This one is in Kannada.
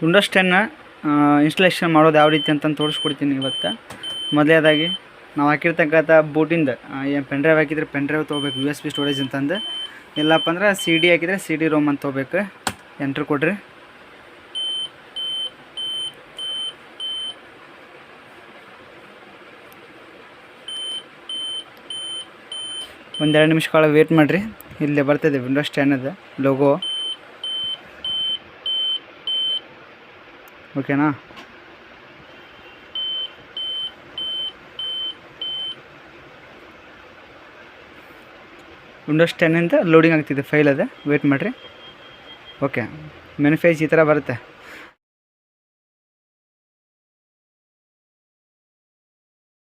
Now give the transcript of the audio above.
ವಿಂಡೋಸ್ 10 ಇನ್ಸ್ಟಾಲೇಷನ್ ಮಾಡೋದು ಯಾವ ರೀತಿ ಅಂತ ತೋರಿಸ್ಕೊಡ್ತೀನಿ ಇವತ್ತು. ಮೊದಲನೇದಾಗಿ ನಾವು ಹಾಕಿರ್ತಕ್ಕಂಥ ಬೂಟಿಂದ ಏನು ಪೆನ್ ಡ್ರೈವ್ ಹಾಕಿದರೆ ಪೆನ್ ಡ್ರೈವ್ ತೊಗೋಬೇಕು, USB ಸ್ಟೋರೇಜ್ ಅಂತಂದು. ಇಲ್ಲಪ್ಪ ಅಂದ್ರೆ CD ಹಾಕಿದರೆ CD ರೋಮ್ ಅಂತ ತೊಗೋಬೇಕು. ಎಂಟ್ರ್ ಕೊಡ್ರಿ. ಒಂದೆರಡು ನಿಮಿಷ ಕಾಲ ವೇಟ್ ಮಾಡಿರಿ. ಇಲ್ಲಿ ಬರ್ತಿದೆ ವಿಂಡೋಸ್ 10 ಲೋಗೋ. ಓಕೆನಾ? ವಿಂಡೋಸ್ 10 ಲೋಡಿಂಗ್ ಆಗ್ತಿದೆ ಫೈಲ್ ವೇಟ್ ಮಾಡಿರಿ. ಓಕೆ, ಮೆನು ಪೇಜ್ ಈ ಥರ ಬರುತ್ತೆ.